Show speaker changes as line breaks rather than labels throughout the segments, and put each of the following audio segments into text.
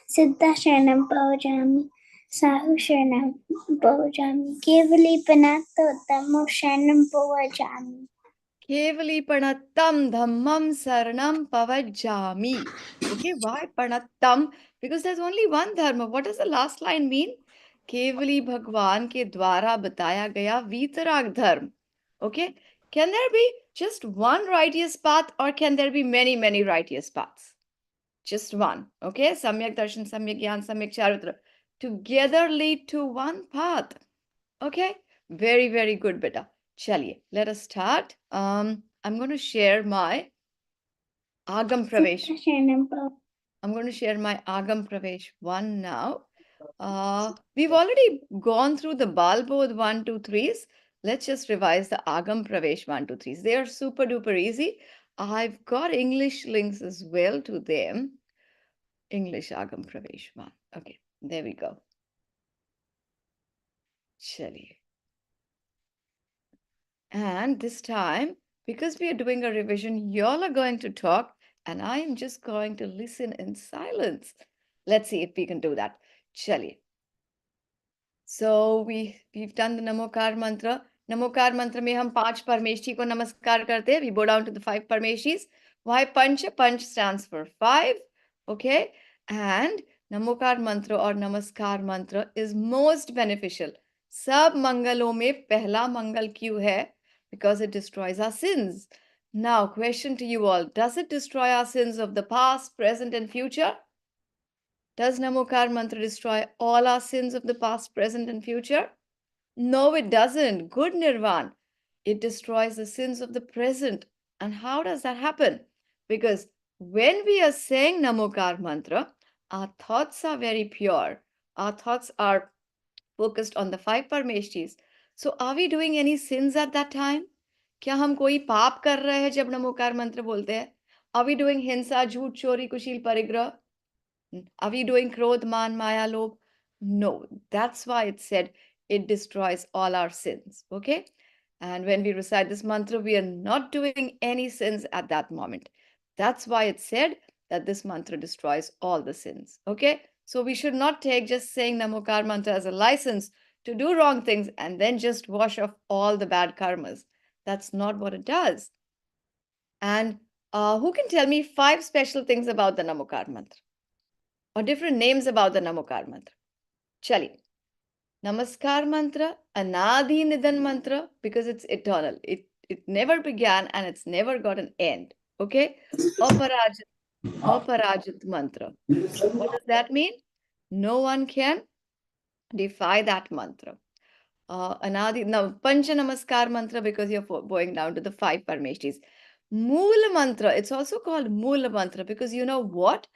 Siddha Sharanam Bhavajami, Sahu Sharanam Bhavajami, Kevali Panato Dhammo Sharanam Bhavajami.
Kevali Pranattam Dhammam Saranam Pavajami. Okay, why Pranattam? Because there's only one dharma. What does the last line mean? Kevali Bhagwan ke dwara bataya gaya vitarag dharma. Okay, can there be just one righteous path or can there be many, many righteous paths? Just one. Okay, Samyak Darshan, Samyak Gyan, Samyak Charitra. Together lead to one path. Okay, very, very good, beta. Chaliye, let us start. I'm going to share my Agam Pravesh.
Siddha Sharanam Bhavajami.
I'm going to share my Agam Pravesh one now. We've already gone through the Balbodh 1, 2, 3s. Let's just revise the Agam Pravesh 1, 2, 3s. They are super duper easy. I've got English links as well to them. English Agam Pravesh 1. Okay, there we go. Chaliye. And this time, because we are doing a revision, y'all are going to talk and I am just going to listen in silence. Let's see if we can do that. Chaliye. So we've done the Namokar mantra. Namokar mantra में हम 5 परमेष्ठी को नमस्कार करते हैं. We bow down to the 5 परमेष्ठीs. Why Panch? Panch stands for 5. Okay. And Namokar mantra or Namaskar mantra is most beneficial. सब मंगलों में पहला मंगल क्यों है? Because it destroys our sins. Now, question to you all. Does it destroy our sins of the past, present, and future? Does Namokar mantra destroy all our sins of the past, present, and future? No, it doesn't. Good Nirvan. It destroys the sins of the present. And how does that happen? Because when we are saying Namokar mantra, our thoughts are very pure. Our thoughts are focused on the 5 parmeshtis. So are we doing any sins at that time? क्या हम कोई पाप कर रहे हैं जब नमोकार मंत्र बोलते हैं? Are we doing हिंसा, झूठ, चोरी, कुशील, परिग्रह? Are we doing krodh, man, maya, lobh? No, that's why it said it destroys all our sins. Okay? And when we recite this mantra, we are not doing any sins at that moment. That's why it said that this mantra destroys all the sins. Okay? So we should not take just saying Namokar mantra as a license to do wrong things and then just wash off all the bad karmas. That's not what it does. And who can tell me 5 special things about the Namokar mantra? Or different names about the Namokar mantra. Chali. Namaskar mantra, Anadi Nidan mantra, because it's eternal. It never began and it's never got an end. Okay? Aparajit mantra. What does that mean? No one can defy that mantra. Anadi, now, Pancha Namaskar mantra, because you're going down to the 5 Parmeshtis. Moola mantra, it's also called Moola mantra because you know what?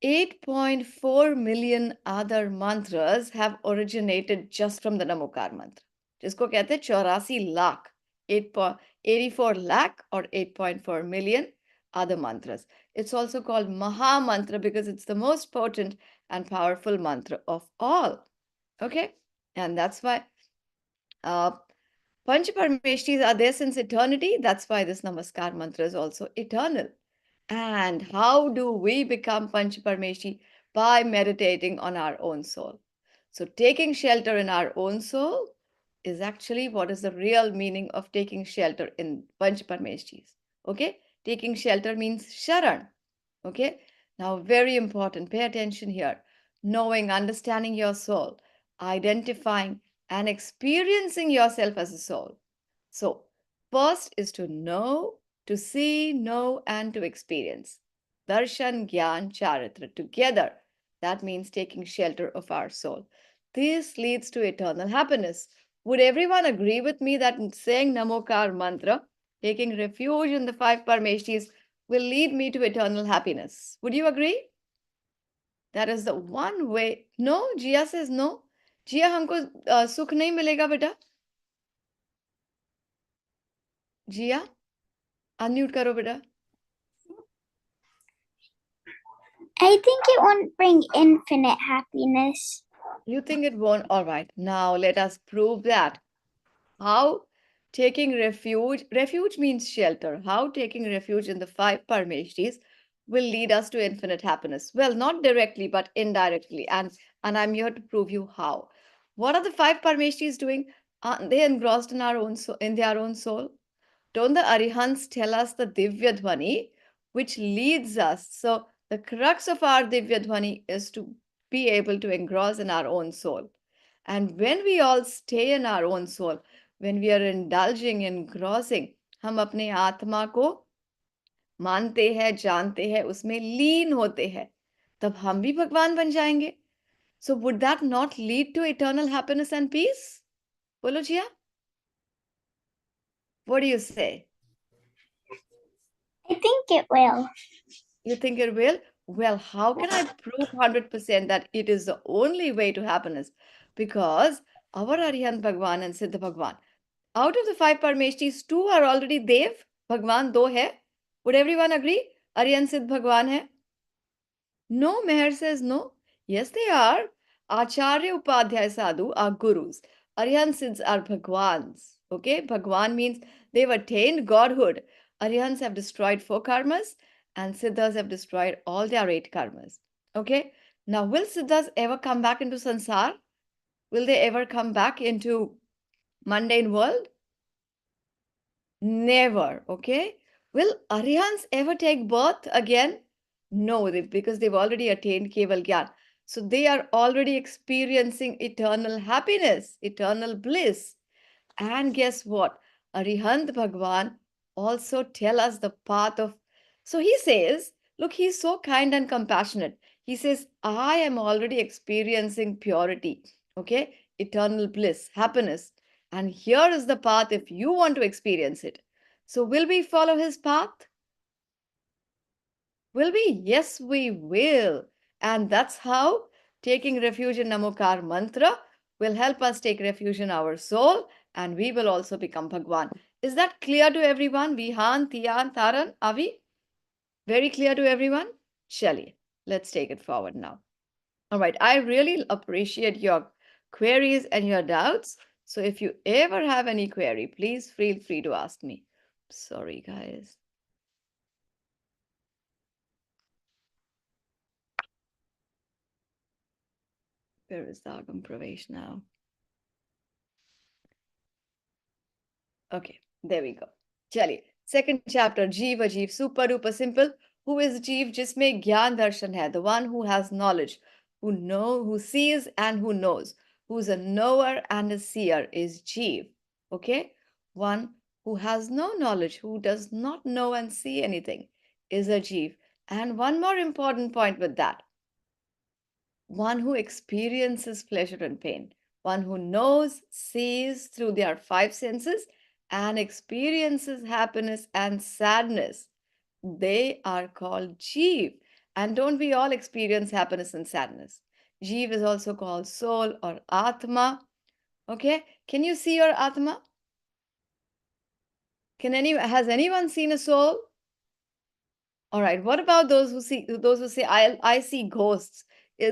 8.4 million other mantras have originated just from the Namokar mantra. जिसको कहते हैं 84 lakh, 84 lakh or 8.4 million other mantras. It's also called Maha mantra because it's the most potent and powerful mantra of all. Okay? And that's why Panch Parmeshtis are there since eternity. That's why this Namaskar mantra is also eternal. And how do we become Panch Parmeshi? By meditating on our own soul. So, taking shelter in our own soul is actually what is the real meaning of taking shelter in Panch Parmeshis. Okay, taking shelter means Sharan. Okay, now very important, pay attention here. Knowing, understanding your soul, identifying and experiencing yourself as a soul. So, first is to know, to see, know, and to experience. Darshan, Gyan, Charitra together. That means taking shelter of our soul. This leads to eternal happiness. Would everyone agree with me that saying Namokar mantra, taking refuge in the 5 Parmeshtis, will lead me to eternal happiness? Would you agree? That is the one way. No, Jia says no. Jia, हमको सुख नहीं मिलेगा बेटा. Jia, unmute करो बेटा.
I think it won't bring infinite happiness.
You think it won't? All right. Now let us prove that. How taking refuge means shelter. How taking refuge in the 5 Parmeshtis will lead us to infinite happiness. Well, not directly, but indirectly. And I'm here to prove you how. What are the five Parmeshis doing? Aren't they engrossed in our own in their own soul? Don't the Arihants tell us the Divya Dhvani, which leads us? So the crux of our Divya Dhvani is to be able to engross in our own soul. And when we all stay in our own soul, when we are indulging, engrossing, हम अपने आत्मा को मानते हैं, जानते हैं, उसमें लीन होते हैं, तब हम भी भगवान बन जाएंगे. So would that not lead to eternal happiness and peace? बोलो जिया. What do you say?
I think it will.
You think it will? Well, how can I prove 100% that it is the only way to happiness? Because our Arihant Bhagwan and Siddha Bhagwan, out of the five Parmeshtis, two are already Dev. Bhagwan do hai. Would everyone agree? Arihant Siddha Bhagwan hai. No, Meher says no. Yes, they are. Acharya Upadhyay Sadhu are gurus. Arihant Siddhs are Bhagwans. Okay, Bhagwan means they've attained godhood. Arihants have destroyed four karmas and Siddhas have destroyed all their eight karmas. Okay, now will Siddhas ever come back into Sansar? Will they ever come back into mundane world? Never. Okay, will Arihants ever take birth again? No, because they've already attained Keval Gyan. So they are already experiencing eternal happiness, eternal bliss. And guess what? Arihant Bhagwan also tell us the path of. So he says, look, he's so kind and compassionate. He says, I am already experiencing purity, okay? Eternal bliss, happiness. And here is the path if you want to experience it. So will we follow his path? Will we? Yes, we will. And that's how taking refuge in Namokar mantra will help us take refuge in our soul and we will also become Bhagwan. Is that clear to everyone? Vihan, Tiyan, Taran, Avi? Very clear to everyone? Shelley, let's take it forward now. All right, I really appreciate your queries and your doubts. So if you ever have any query, please feel free to ask me. Sorry, guys. Where is the Agam Pravesh now? Okay, there we go. चलिए second chapter जीव अजीव super duper simple. Who is जीव? जिसमें ज्ञान दर्शन है, the one who has knowledge, who sees and who knows, who's a knower and a seer is जीव. Okay, one who has no knowledge, who does not know and see anything is a जीव. And one more important point with that, one who experiences pleasure and pain, one who knows, sees through their five senses, and experiences happiness and sadness. They are called Jeev. And don't we all experience happiness and sadness? Jeev is also called soul or Atma. Okay, can you see your Atma? Has anyone seen a soul? All right. What about those who say I see ghosts?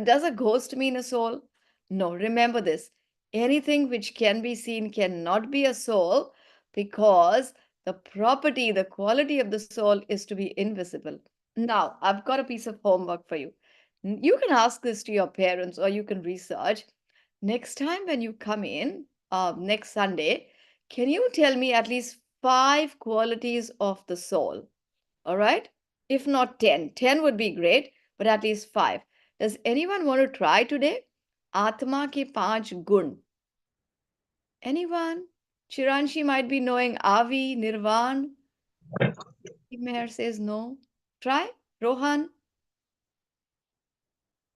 Does a ghost mean a soul? No, remember this. Anything which can be seen cannot be a soul because the property, the quality of the soul is to be invisible. Now, I've got a piece of homework for you. You can ask this to your parents or you can research. Next time when you come in, next Sunday, can you tell me at least five qualities of the soul? All right? If not 10. 10 would be great, but at least 5. Does anyone want to try today? Atma ke 5 gun. Anyone? Chiranshi might be knowing Avi, Nirvan. Meher says no. Try? Rohan?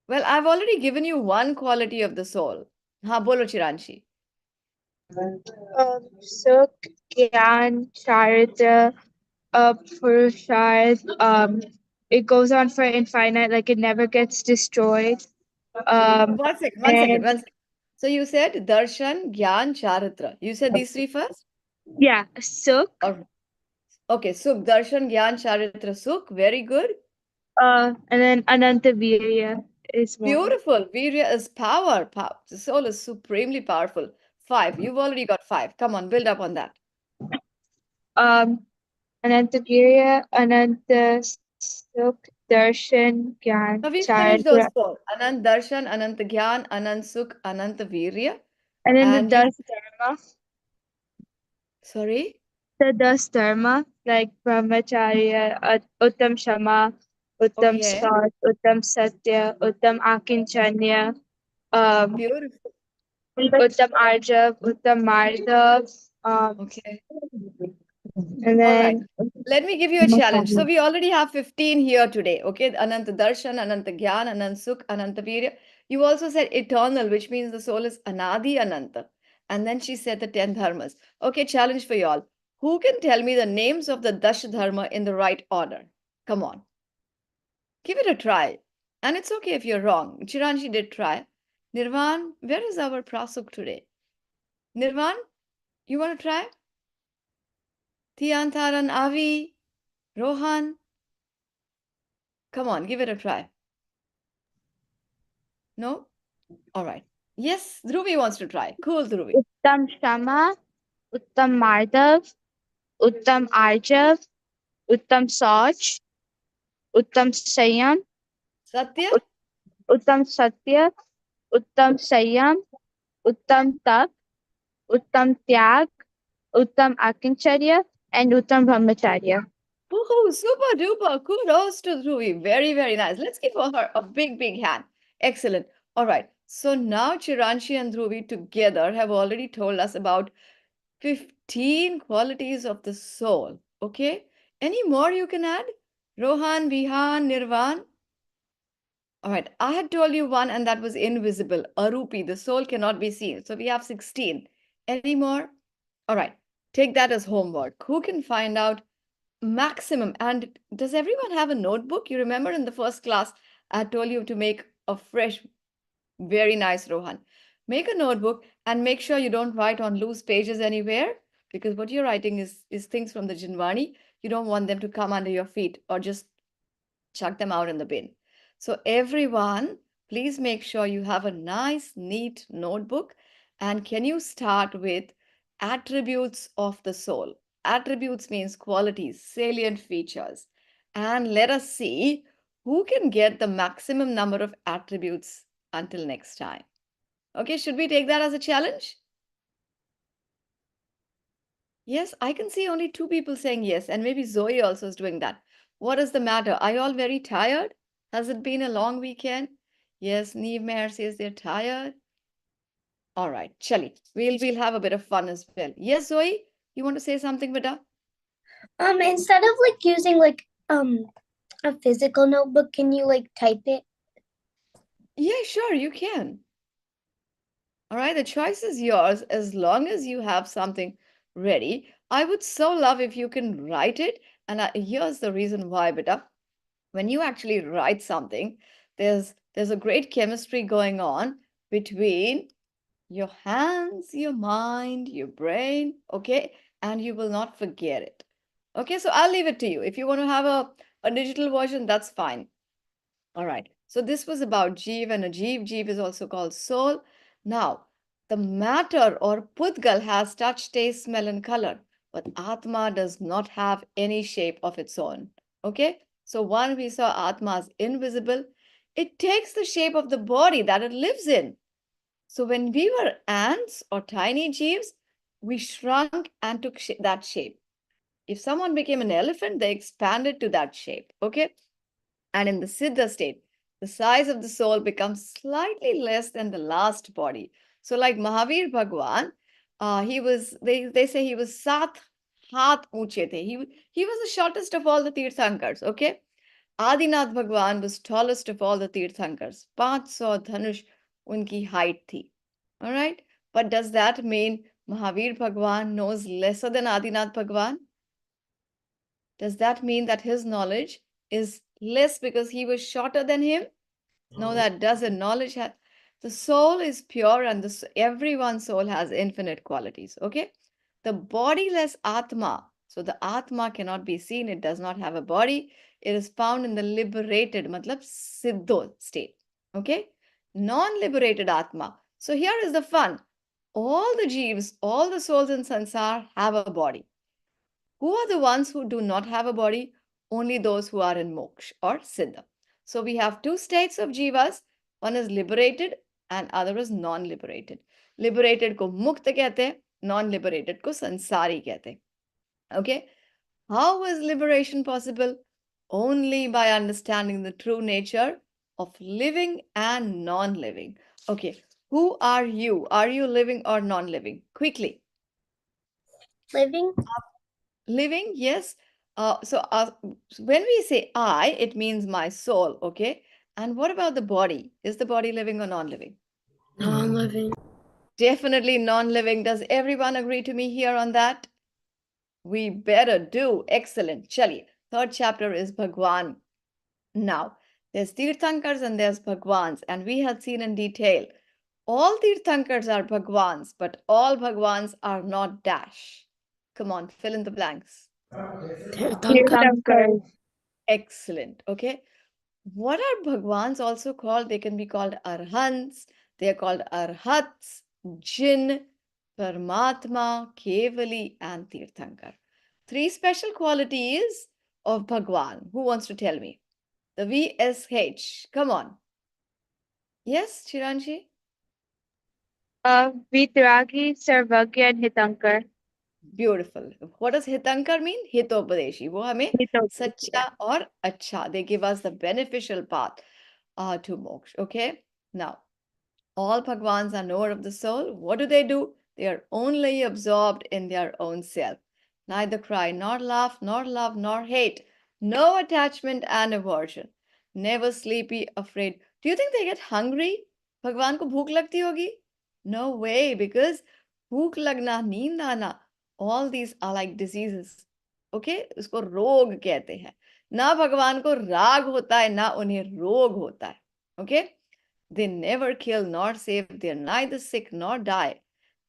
Well, I've already given you one quality of the soul. Ha, bolo Chiranshi.
Sukh, Gyan, Charita, Purusharth. It goes on for infinite, like it never gets destroyed.
One second, one second,
And
one second. So you said Darshan, Gyan, Charitra. You said these three first?
yeah, Sukh,
Or okay, Sukh, Darshan, Gyan, Charitra, Sukh. Very good.
and then Ananta Virya is one.
Beautiful. Virya is power. The soul is supremely powerful. 5. You've already got 5. Come on, build up on that.
Um, Ananta Virya, Ananta Sukh, darshan, gyan,
Now we
char,
finished those four. Anant Darshan, Anant Gyan, Anant Sukh, Anant Virya.
and then the
And you,
das dharma.
sorry?
The das dharma, like brahmacharya, uttam shama, uttam
Okay,
sat, uttam satya, uttam akinchanya,
beautiful.
uttam arjav, uttam mardav,
Okay.
and
All right.
then
Let me give you a challenge. So we already have 15 here today. Okay. Ananta Darshan, Ananta Gyan, Anant Sukh, Ananta Virya. You also said eternal, which means the soul is Anadi Ananta. And then she said the 10 dharmas. Okay, challenge for you all. Who can tell me the names of the Dash Dharma in the right order? Come on. Give it a try. And it's okay if you're wrong. Chiranji did try. Nirvan, where is our Prasuk today? Nirvan, you want to try? Tiantaran Avi, Rohan. Come on, give it a try. No? All right. Yes, Dhruvi wants to try. Cool, Dhruvi.
uttam shama, uttam mardav, uttam arjav, uttam sach, uttam sanyam,
Satya?
uttam satya, uttam sanyam, uttam tap, uttam tyag, uttam akincharya, and uttam brahmacharya.
Woohoo, super duper. Kudos to Dhruvi. Very, very nice. Let's give her a big, big hand. Excellent. All right. So now Chiranshi and Dhruvi together have already told us about 15 qualities of the soul. Okay. Any more you can add? Rohan, Vihan, Nirvan? All right, I had told you one, and that was invisible, arupi. The soul cannot be seen. So we have 16. Any more? All right, take that as homework. Who can find out maximum? And does everyone have a notebook? You remember in the first class, I had told you to make a fresh, very nice, Rohan. Make a notebook and make sure you don't write on loose pages anywhere, because what you're writing is things from the Jinvani. You don't want them to come under your feet or just chuck them out in the bin. So, everyone, please make sure you have a nice, neat notebook. And can you start with attributes of the soul? Attributes means qualities, salient features. And let us see who can get the maximum number of attributes until next time. Okay, should we take that as a challenge? Yes, I can see only two people saying yes, and maybe Zoe also is doing that. What is the matter? Are you all very tired? Has it been a long weekend? Yes, Neve Mayer says they're tired. All right, Chali, we'll have a bit of fun as well. Yes, Zoe, you want to say something, Beta?
Instead of like using a physical notebook, can you like type it?
Yeah, sure, you can. All right, the choice is yours as long as you have something ready. I would so love if you can write it. And here's the reason why, Beta. When you actually write something, there's a great chemistry going on between your hands, your mind, your brain, okay? And you will not forget it. Okay, so I'll leave it to you. If you want to have a digital version, that's fine. All right. So this was about Jeev and Ajeev. Jeev is also called soul. Now, the matter or Pudgal has touch, taste, smell, and color, but Atma does not have any shape of its own. Okay? So one we saw Atma as invisible. It takes the shape of the body that it lives in. So when we were ants or tiny Jeeves, we shrunk and took that shape. If someone became an elephant, they expanded to that shape. Okay? And in the Siddha state, the size of the soul becomes slightly less than the last body. So, like Mahavir Bhagwan, they say he was Sat Hath Unche the. He was the shortest of all the Tirthankars, okay? Adinath Bhagwan was tallest of all the Tirthankars. 500 dhanush unki height thi. All right? But does that mean Mahavir Bhagwan knows lesser than Adinath Bhagwan? Does that mean that his knowledge is less because he was shorter than him? No, that doesn't. Knowledge has the soul is pure, and everyone's soul has infinite qualities. Okay, the bodiless Atma. So the Atma cannot be seen. It does not have a body. It is found in the liberated, matlab siddho state. Okay, non-liberated Atma. So here is the fun. All the jeeves, all the souls in sansar have a body. Who are the ones who do not have a body? Only those who are in moksha or siddha. So we have two states of jivas. One is liberated and other is non-liberated. Liberated को मुक्त कहते हैं, non-liberated को संसारी कहते हैं. Okay? How is liberation possible? Only by understanding the true nature of living and non-living. Okay, who are you? Are you living or non-living? Quickly.
Living.
Living, yes. When we say I, it means my soul, okay? And what about the body? Is the body living or non-living?
Non-living.
Definitely non-living. Does everyone agree to me here on that? We better do. Excellent. Chaliye. Third chapter is Bhagwan. Now, there's Tirthankars and there's Bhagwans, and we had seen in detail. All Tirthankars are Bhagwans, but all Bhagwans are not dash. Come on, fill in the blanks.
Tirthankar.
Excellent. Okay. What are Bhagwans also called? They can be called Arhants, they are called Arhats, Jinn, Paramatma, Kevali, and Tirthankar. Three special qualities of Bhagwan. Who wants to tell me? The VSH. Come on. Yes, Chiranji?
Vitragi, Sarvagya, and Hitankar.
Beautiful. What does Hitankar mean? Hitopadeshi. वो हमें सच्चा और अच्छा. They give us the beneficial path to moksha. Okay. Now, all Bhagwans are knower of the soul. What do? They are only absorbed in their own self. Neither cry, nor laugh, nor love, nor hate. No attachment and aversion. Never sleepy, afraid. Do you think they get hungry? Bhagwan को भूख लगती होगी? No way, because भूख लगना, नींद आना, all these are like diseases. Okay? उसको रोग कहते हैं. ना भगवान को राग होता है, ना उन्हें रोग होता है. Okay? They never kill nor save. They are neither sick nor die.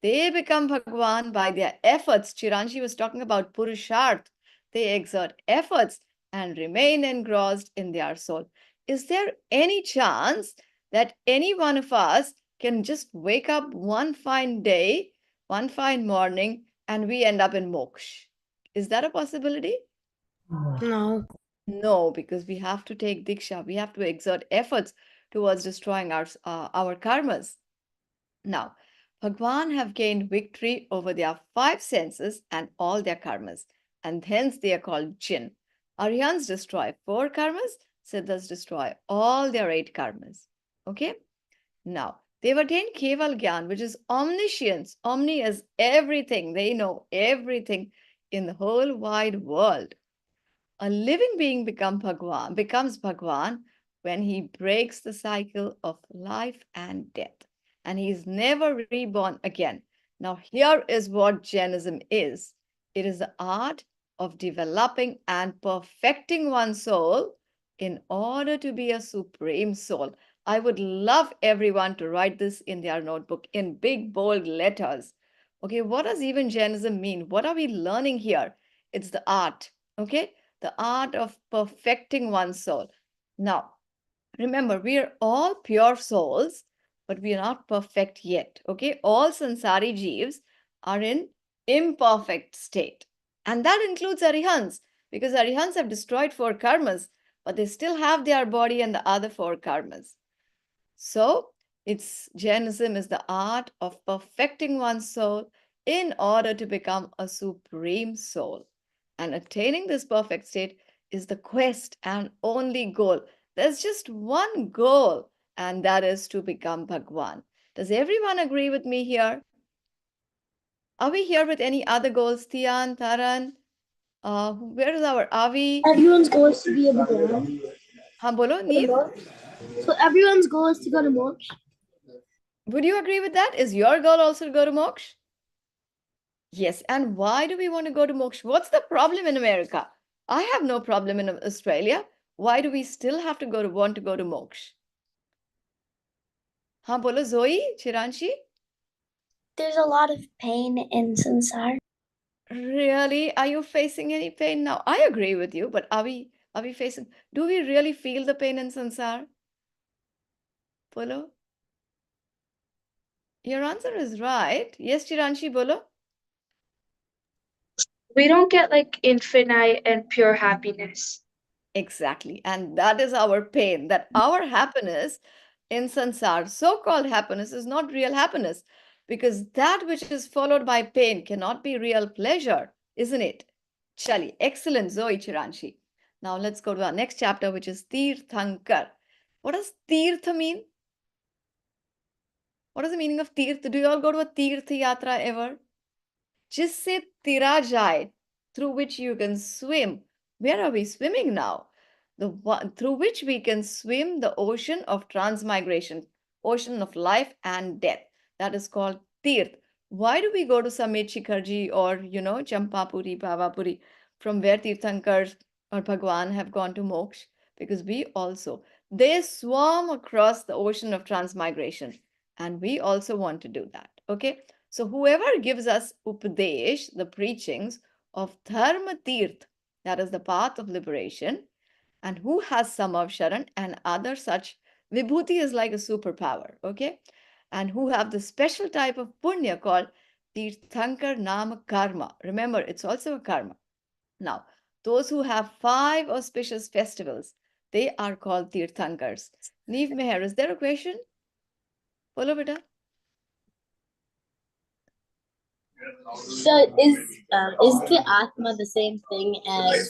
They become Bhagwan by their efforts. Chiranji was talking about Purusharth. They exert efforts and remain engrossed in their soul. Is there any chance that any one of us can just wake up one fine day, one fine morning, and we end up in moksha? Is that a possibility?
No.
No, because we have to take diksha. We have to exert efforts towards destroying our karmas. Now, Bhagwan have gained victory over their five senses and all their karmas, and hence they are called jinn. Aryans destroy four karmas, Siddhas destroy all their eight karmas. Okay? Now, they've attained Keval Gyan, which is omniscience. Omni is everything. They know everything in the whole wide world. A living being becomes Bhagwan when he breaks the cycle of life and death, and he is never reborn again. Now, here is what Jainism is. It is the art of developing and perfecting one's soul in order to be a supreme soul. I would love everyone to write this in their notebook in big, bold letters. Okay, what does even Jainism mean? What are we learning here? It's the art. Okay, the art of perfecting one's soul. Now, remember, we are all pure souls, but we are not perfect yet. Okay, all sansari jeeves are in imperfect state, and that includes arihants, because arihants have destroyed four karmas, but they still have their body and the other four karmas. So, it's Jainism is the art of perfecting one's soul in order to become a supreme soul. And attaining this perfect state is the quest and only goal. There's just one goal, and that is to become Bhagwan. Does everyone agree with me here? Are we here with any other goals? Tian, Taran? Where is our Avi?
Everyone's goal is to be a Bhagwan.
Haan, bolo, Neem?
So everyone's goal is to go to moksha.
Would you agree with that? Is your goal also to go to moksha? Yes, and why do we want to go to moksha? What's the problem in America? I have no problem in Australia. Why do we still have to want to go to moksha? Haan, bolo, Zoe, Chiranshi?
There's a lot of pain in sansar.
Really? Are you facing any pain now? I agree with you, but are we facing, do we really feel the pain in sansar? Bolo? Your answer is right. Yes, Chiranshi, bolo?
We don't get like infinite and pure happiness.
Exactly. And that is our pain, that our happiness in sansar, so-called happiness, is not real happiness, because that which is followed by pain cannot be real pleasure, isn't it? Chali, excellent, Zoe Chiranshi. Now let's go to our next chapter, which is Tirthankar. What does Tirtha mean? What is the meaning of Tirth? Do you all go to a Tirth Yatra ever? जिससे तिरा जाए, through which you can swim. Where are we swimming now? The one through which we can swim the ocean of transmigration, ocean of life and death. That is called Tirth. Why do we go to Samit Shikharji or, Champapuri, Bhavapuri, from where Tirthankars or Bhagwan have gone to moksha? Because they swarm across the ocean of transmigration, and we also want to do that. Okay. So whoever gives us upadesh, the preachings of Dharma Tirth, that is the path of liberation, and who has Samav Sharan and other such, Vibhuti is like a superpower, okay? And who have the special type of punya called Tirthankar Nama Karma. Remember, it's also a karma. Now, those who have 5 auspicious festivals, they are called Tirthankars. Neev Meher, is there a question? Follow beta.
So is the Atma the same thing as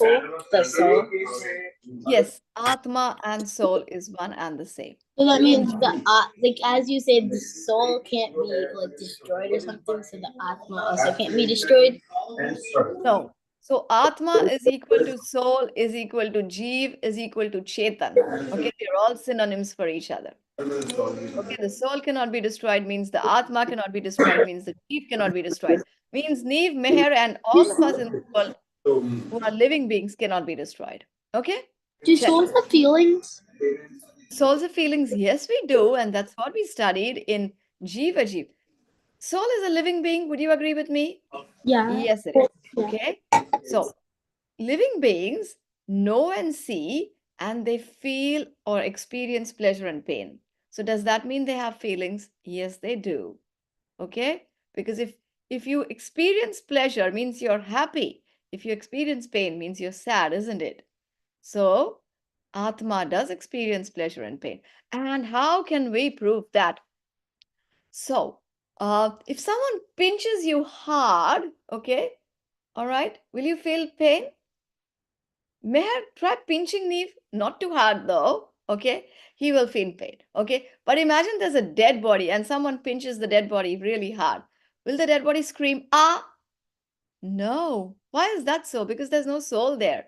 the soul?
Yes, Atma and soul is one and the same.
So that
In
means like as you said, the soul can't be like destroyed or something. So the Atma also can't be destroyed.
No. So Atma is equal to soul, is equal to Jeev, is equal to Chetan. Okay, they're all synonyms for each other. Okay, the soul cannot be destroyed means the Atma cannot be destroyed, means the Jeev cannot be destroyed, means Neev, Meher, and all of us in the world who are living beings cannot be destroyed. Okay?
Do
Check.
souls have feelings?
Souls have feelings, yes, we do, and that's what we studied in Jiva Jeev. Soul is a living being. Would you agree with me?
Yeah.
Yes, it is. Okay. So living beings know and see, and they feel or experience pleasure and pain. So does that mean they have feelings? Yes, they do. Okay? Because if you experience pleasure means you're happy. If you experience pain means you're sad, isn't it? So Atma does experience pleasure and pain. And how can we prove that? So, if someone pinches you hard, okay, all right, will you feel pain? Meher, try pinching Neve, not too hard though, okay? He will feel pain, okay? But imagine there's a dead body and someone pinches the dead body really hard. Will the dead body scream, ah? No. Why is that so? Because there's no soul there.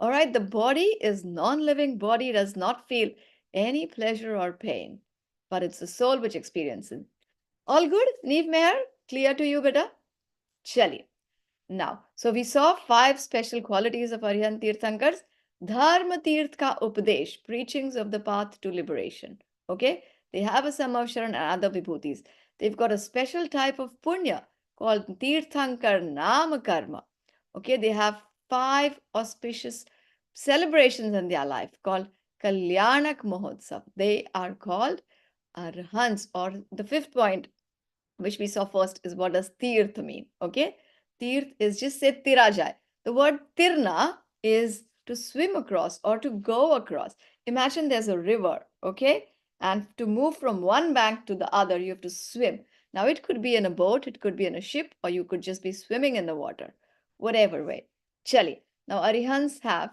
All right, the body is non-living body, does not feel any pleasure or pain, but it's the soul which experiences. All good? Neve Meher, clear to you, beta? Chaliye. Now, so we saw 5 special qualities of Arihant Tirthankars. Dharma Tirth ka Upadesh, preachings of the path to liberation. Okay? They have a Samavsharan and other vibhutis. They've got a special type of punya called Tirthankar Nama Karma. Okay? They have 5 auspicious celebrations in their life called Kalyanak Mahotsav. They are called Arhants, or the 5th point which we saw first is what does tirth mean, okay? Tirth is just say tirajai. The word tirna is to swim across or to go across. Imagine there's a river, okay? And to move from one bank to the other, you have to swim. Now, it could be in a boat, it could be in a ship, or you could just be swimming in the water, whatever way. Chali. Now, Arihants have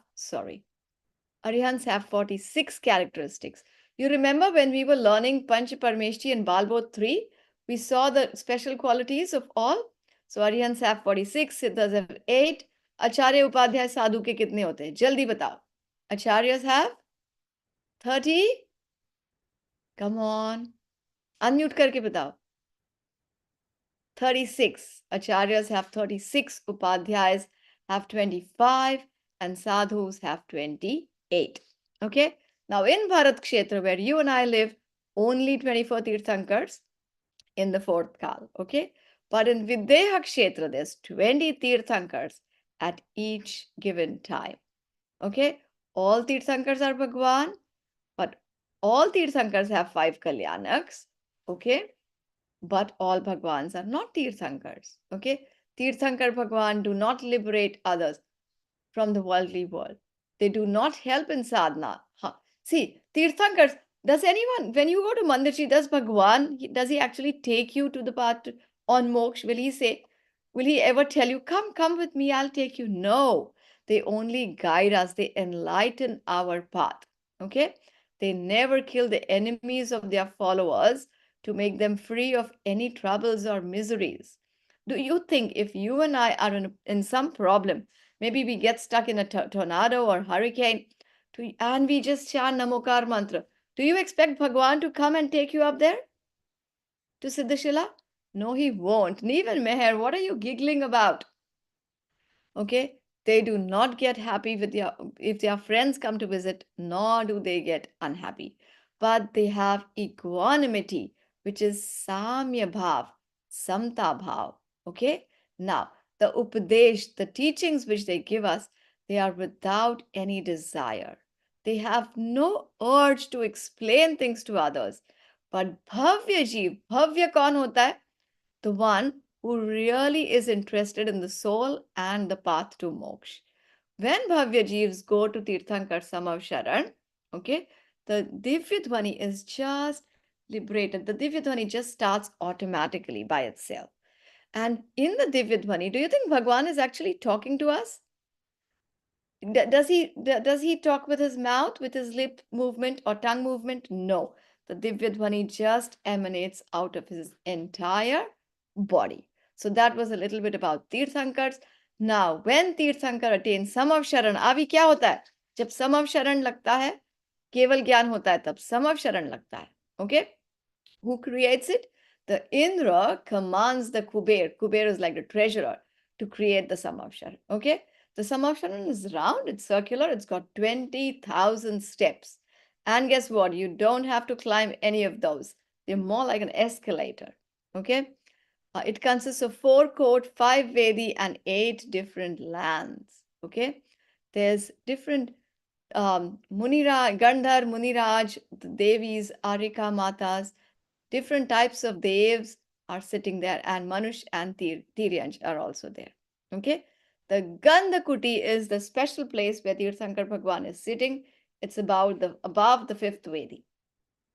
46 characteristics. You remember when we were learning Panch Parmeshti and Balbodh 3? We saw the special qualities of all. So Arihants have 46, Siddhas have 8. Acharya Upadhyay Sadhu ke kitne hote hain? Jaldi batao. Acharyas have 30. Come on. Unmute karke batao. 36. Acharyas have 36. Upadhyayas have 25. And Sadhus have 28. Okay. Now in Bharat Kshetra, where you and I live, only 24 Tirthankars in the 4th Kal. Okay. But in Videha Kshetra, there's 20 Tirthankars at each given time. Okay. All Tirthankars are Bhagwan, but all Tirthankars have 5 Kalyanaks. Okay. But all Bhagwans are not Tirthankars. Okay. Tirthankar Bhagwan do not liberate others from the worldly world. They do not help in sadhana. See, Tirthankars, does anyone, when you go to Mandirji, does Bhagwan, does he actually take you to the path on moksha? Will he ever tell you, come with me, I'll take you? No, they only guide us, they enlighten our path. Okay? They never kill the enemies of their followers to make them free of any troubles or miseries. Do you think if you and I are in some problem, maybe we get stuck in a tornado or hurricane, and we just chant Namokar mantra, do you expect Bhagwan to come and take you up there to Siddhashila? No, he won't. Even Meher, what are you giggling about? Okay, they do not get happy with their if their friends come to visit, nor do they get unhappy, but they have equanimity, which is samya bhav, samta bhav. Okay, now the upadesh, the teachings which they give us, they are without any desire. They have no urge to explain things to others. But bhavya jeev, bhavya kaun hota hai? The one who really is interested in the soul and the path to moksha. When Bhavya Jeevs go to Tirthankar Samav Sharan, okay, the Divya Dhvani is just liberated. The Divya Dhvani just starts automatically by itself. And in the Divya Dhvani, do you think Bhagwan is actually talking to us? Does he talk with his mouth, with his lip movement or tongue movement? No. The Divya Dhvani just emanates out of his entire body. So that was a little bit about Tirthankars. Now, when Tirthankar attains Samav Sharan, अभी क्या होता है? जब Samav Sharan लगता है, केवल ज्ञान होता है, तब Samav Sharan लगता है. Okay? Who creates it? The Indra commands the Kuber. Kuber is like the treasurer to create the Samav Sharan. Okay? The Samav Sharan is round, it's circular, it's got 20,000 steps. And guess what? You don't have to climb any of those. They're more like an escalator. Okay? It consists of 4 court, 5 Vedi, and 8 different lands. Okay? There's different Munira, Gandhar, Muniraj, the Devis, Arika Matas, different types of devs are sitting there, and Manush and Tiryanj are also there. Okay? The Gandhakuti is the special place where Tirthankar Bhagwan is sitting. It's above the 5th Vedi.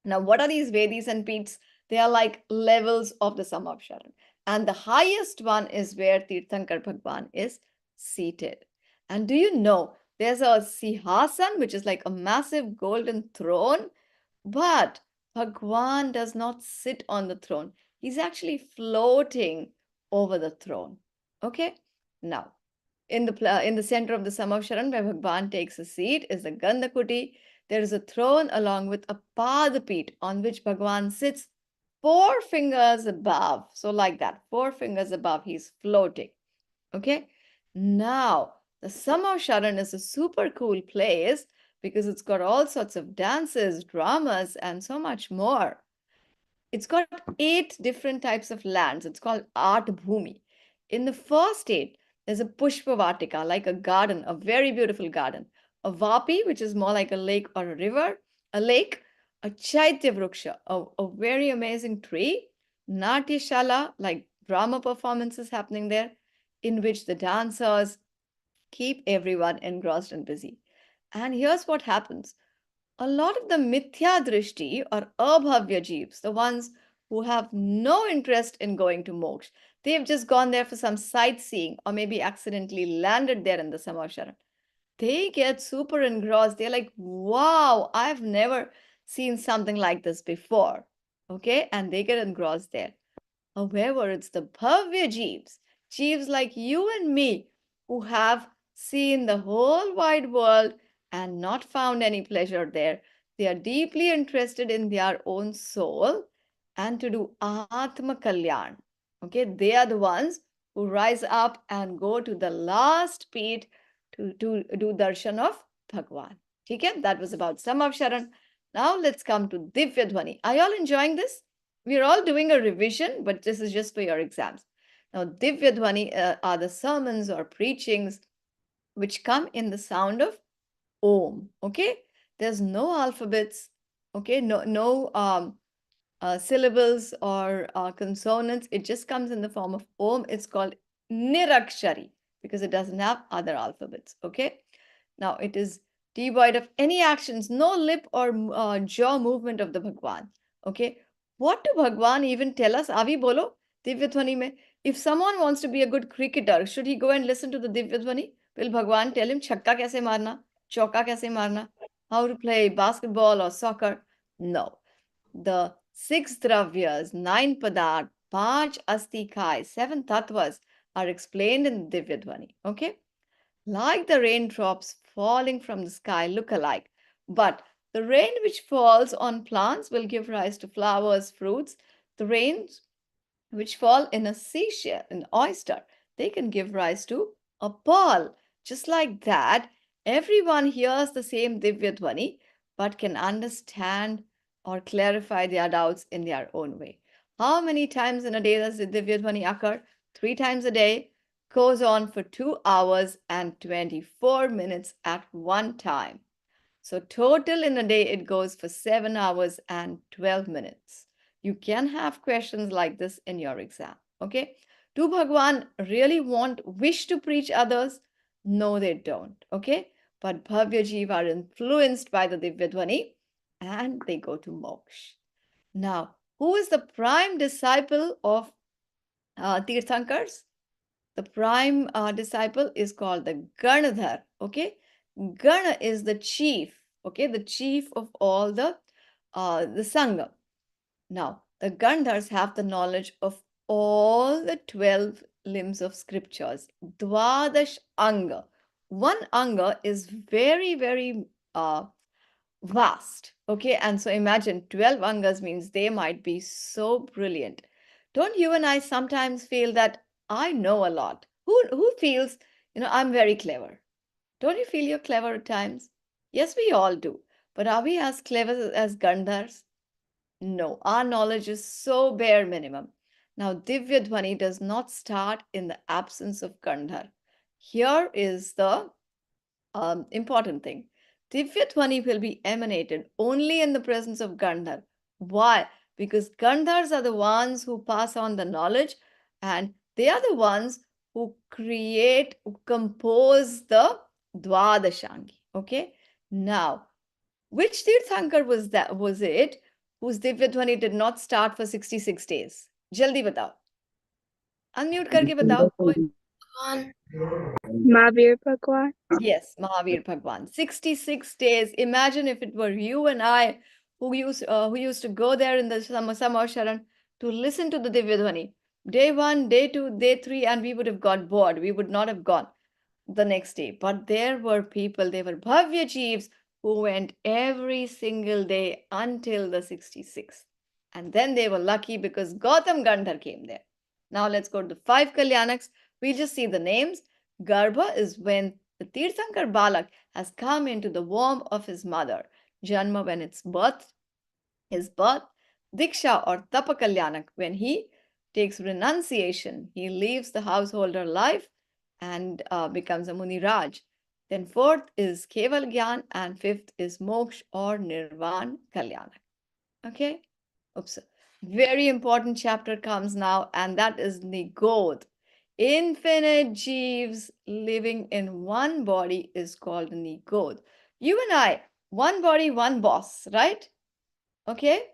Now, what are these Vedis and Peeths? They are like levels of the Samav Sharan. And the highest one is where Tirthankar Bhagwan is seated. And do you know, there's a Sihasan, which is like a massive golden throne, but Bhagwan does not sit on the throne. He's actually floating over the throne. Okay? Now, in the center of the Samav Sharan, where Bhagwan takes a seat, is the Gandhakuti. There is a throne along with a Padapit on which Bhagwan sits 4 fingers above. So like that, 4 fingers above, he's floating. Okay? Now, the Samav Sharan is a super cool place because it's got all sorts of dances, dramas, and so much more. It's got 8 different types of lands. It's called Art Bhumi. In the first 8, there's a Pushpa Vatika, like a garden, a very beautiful garden. A Vapi, which is more like a lake or a river, a lake, a Chaitya Vruksha, a very amazing tree, Natyashala, like drama performances happening there, in which the dancers keep everyone engrossed and busy. And here's what happens. A lot of the mithya drishti or abhavya jeeves, the ones who have no interest in going to moksha, they've just gone there for some sightseeing or maybe accidentally landed there in the Samasharan. They get super engrossed. They're like, wow, I've never seen something like this before. Okay, and they get engrossed there. However, it's the bhavya jeeves, jeeves like you and me, who have seen the whole wide world and not found any pleasure there. They are deeply interested in their own soul and to do Atma Kalyan. Okay, they are the ones who rise up and go to the last peat to do darshan of Bhagwan. Okay, that was about Samav Sharan. Now let's come to Divya Dhvani. Are you all enjoying this? We're all doing a revision, but this is just for your exams. Now, Divya Dhvani are the sermons or preachings which come in the sound of Om. Okay, there's no alphabets. Okay, no syllables or consonants. It just comes in the form of Om. It's called Nirakshari because it doesn't have other alphabets. Okay, now it is devoid of any actions, no lip or jaw movement of the Bhagwan. Okay, what do Bhagwan even tell us? Avi bolo, Divyadhwani mein. If someone wants to be a good cricketer, should he go and listen to the Divyadhwani? Will Bhagwan tell him chakka kaise marna, chauka kaise marna, how to play basketball or soccer? No. The 6 dravyas, 9 padarth, 5 asti kai, 7 tattvas are explained in the Divyadhwani. Okay, like the raindrops falling from the sky look alike. But the rain which falls on plants will give rise to flowers, fruits. The rains which fall in a seashell, an oyster, they can give rise to a pearl. Just like that, everyone hears the same Divya Dhwani but can understand or clarify their doubts in their own way. How many times in a day does the Divya Dhwani occur? 3 times a day, goes on for 2 hours and 24 minutes at one time. So total in a day, it goes for 7 hours and 12 minutes. You can have questions like this in your exam. Okay. Do Bhagwan really wish to preach others? No, they don't. Okay. But Bhavya Jeev are influenced by the Divya Dhwani and they go to moksha. Now, who is the prime disciple of Tirthankars? The prime disciple is called the Ganadhar. Okay. Gana is the chief. Okay. The chief of all the Sangha. Now, the Gandhars have the knowledge of all the 12 limbs of scriptures. Dwadash Anga. One Anga is very, very vast. Okay, and so imagine 12 Angas means they might be so brilliant. Don't you and I sometimes feel that I know a lot? Who feels, I'm very clever? Don't you feel you're clever at times? Yes, we all do. But are we as clever as Gandhars? No, our knowledge is so bare minimum. Now, Divya Dhwani does not start in the absence of Gandhar. Here is the important thing. Divya Dhwani will be emanated only in the presence of Gandhar. Why? Because Gandhars are the ones who pass on the knowledge and they are the ones who compose the Dwadashangi. Okay? Now, which Tirthankar was it whose Divya Dhwani did not start for 66 days? Jaldi batao. Unmute karke batao.
Mahavir Bhagwan.
Yes, Mahavir Bhagwan. 66 days. Imagine if it were you and I who used to go there in the summer Sharan to listen to the Divya Dhwani. Day 1, day 2, day 3, and we would have got bored. We would not have gone the next day. But there were people, they were Bhavya Jeeves who went every single day until the 66th. And then they were lucky because Gautam Gandhar came there. Now let's go to the 5 Kalyanaks. We'll just see the names. Garbha is when the Tirthankar Balak has come into the womb of his mother. Janma when it's birth, his birth. Diksha or Tapa Kalyanak when he takes renunciation. He leaves the householder life and becomes a Muniraj. Then fourth is Keval Gyan and fifth is Moksha or Nirvan Kalyanak. Okay? Oops. Very important chapter comes now and that is Nigod. Infinite Jeeves living in one body is called Nigod. You and I, one body, one boss, right? Okay?